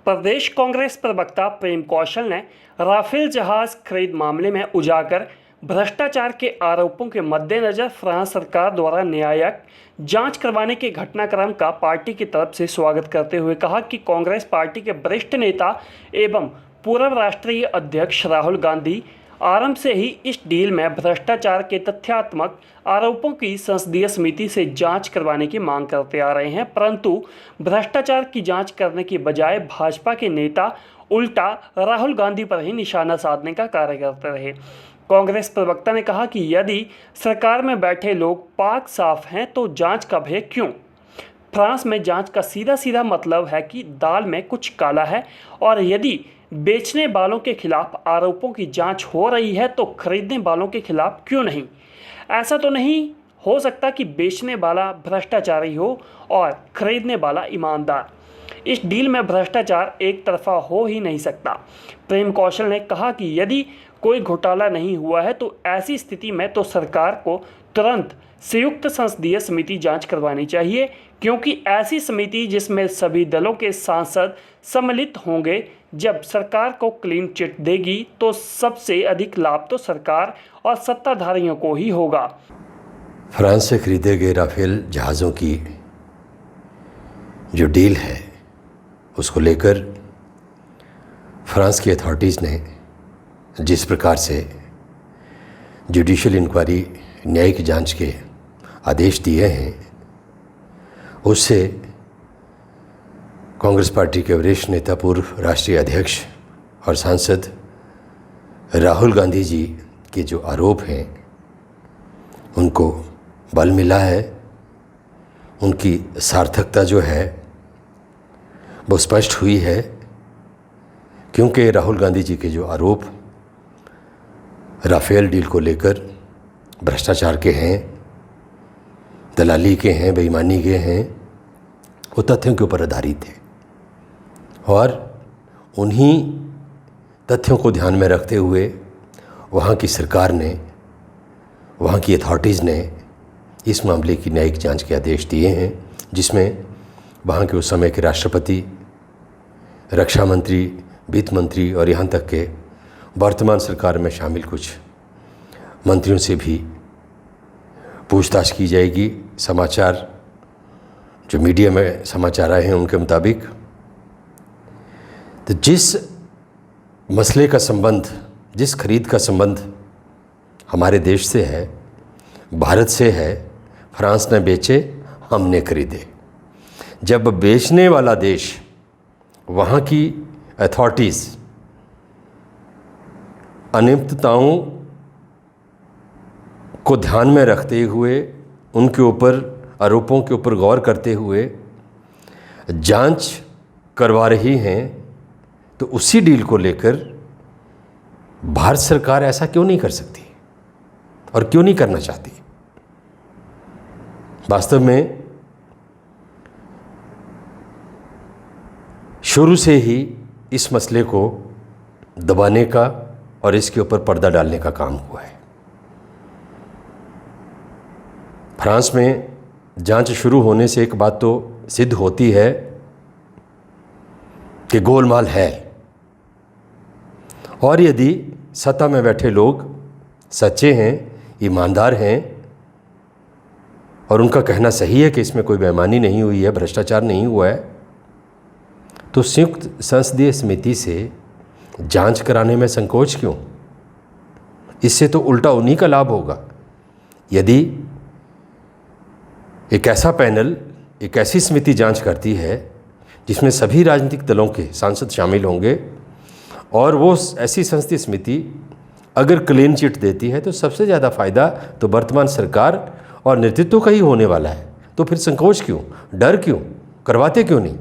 प्रदेश कांग्रेस प्रवक्ता प्रेम कौशल ने राफेल जहाज खरीद मामले में उजागर भ्रष्टाचार के आरोपों के मद्देनजर फ्रांस सरकार द्वारा न्यायिक जांच करवाने के घटनाक्रम का पार्टी की तरफ से स्वागत करते हुए कहा कि कांग्रेस पार्टी के वरिष्ठ नेता एवं पूर्व राष्ट्रीय अध्यक्ष राहुल गांधी आरंभ से ही इस डील में भ्रष्टाचार के तथ्यात्मक आरोपों की संसदीय समिति से जांच करवाने की मांग करते आ रहे हैं, परंतु भ्रष्टाचार की जांच करने की बजाय भाजपा के नेता उल्टा राहुल गांधी पर ही निशाना साधने का कार्य करते रहे। कांग्रेस प्रवक्ता ने कहा कि यदि सरकार में बैठे लोग पाक साफ हैं तो जांच का भय क्यों? फ्रांस में जांच का सीधा सीधा मतलब है कि दाल में कुछ काला है, और यदि बेचने वालों के खिलाफ आरोपों की जांच हो रही है तो खरीदने वालों के खिलाफ क्यों नहीं? ऐसा तो नहीं हो सकता कि बेचने वाला भ्रष्टाचारी हो और खरीदने वाला ईमानदार। इस डील में भ्रष्टाचार एक तरफा हो ही नहीं सकता। प्रेम कौशल ने कहा कि यदि कोई घोटाला नहीं हुआ है तो ऐसी स्थिति में तो सरकार को तुरंत संयुक्त संसदीय समिति जांच करवानी चाहिए, क्योंकि ऐसी समिति जिसमें सभी दलों के सांसद सम्मिलित होंगे, जब सरकार को क्लीन चिट देगी तो सबसे अधिक लाभ तो सरकार और सत्ताधारियों को ही होगा। फ्रांस से खरीदे गए राफेल जहाज़ों की जो डील है उसको लेकर फ्रांस की अथॉरिटीज़ ने जिस प्रकार से जुडिशियल इंक्वायरी न्यायिक जांच के आदेश दिए हैं, उससे कांग्रेस पार्टी के वरिष्ठ नेता पूर्व राष्ट्रीय अध्यक्ष और सांसद राहुल गांधी जी के जो आरोप हैं उनको बल मिला है। उनकी सार्थकता जो है वो स्पष्ट हुई है, क्योंकि राहुल गांधी जी के जो आरोप राफेल डील को लेकर भ्रष्टाचार के हैं, दलाली के हैं, बेईमानी के हैं, वो तथ्यों के ऊपर आधारित है। और उन्हीं तथ्यों को ध्यान में रखते हुए वहाँ की सरकार ने, वहाँ की अथॉरिटीज़ ने इस मामले की न्यायिक जांच के आदेश दिए हैं, जिसमें वहाँ के उस समय के राष्ट्रपति, रक्षा मंत्री, वित्त मंत्री और यहाँ तक के वर्तमान सरकार में शामिल कुछ मंत्रियों से भी पूछताछ की जाएगी। समाचार जो मीडिया में समाचार आए हैं उनके मुताबिक तो जिस मसले का संबंध, जिस खरीद का संबंध हमारे देश से है, भारत से है, फ्रांस ने बेचे, हमने खरीदे। जब बेचने वाला देश, वहाँ की अथॉरिटीज़ अनियमितताओं को ध्यान में रखते हुए, उनके ऊपर, आरोपों के ऊपर गौर करते हुए जांच करवा रही हैं, तो उसी डील को लेकर भारत सरकार ऐसा क्यों नहीं कर सकती और क्यों नहीं करना चाहती? वास्तव में शुरू से ही इस मसले को दबाने का और इसके ऊपर पर्दा डालने का काम हुआ है। फ्रांस में जांच शुरू होने से एक बात तो सिद्ध होती है कि गोलमाल है, और यदि सत्ता में बैठे लोग सच्चे हैं, ईमानदार हैं और उनका कहना सही है कि इसमें कोई बेईमानी नहीं हुई है, भ्रष्टाचार नहीं हुआ है, तो संयुक्त संसदीय समिति से जांच कराने में संकोच क्यों? इससे तो उल्टा उन्हीं का लाभ होगा। यदि एक ऐसा पैनल, एक ऐसी समिति जांच करती है जिसमें सभी राजनीतिक दलों के सांसद शामिल होंगे, और वो ऐसी संसदीय समिति अगर क्लीन चिट देती है, तो सबसे ज़्यादा फ़ायदा तो वर्तमान सरकार और नेतृत्व का ही होने वाला है। तो फिर संकोच क्यों, डर क्यों, करवाते क्यों नहीं?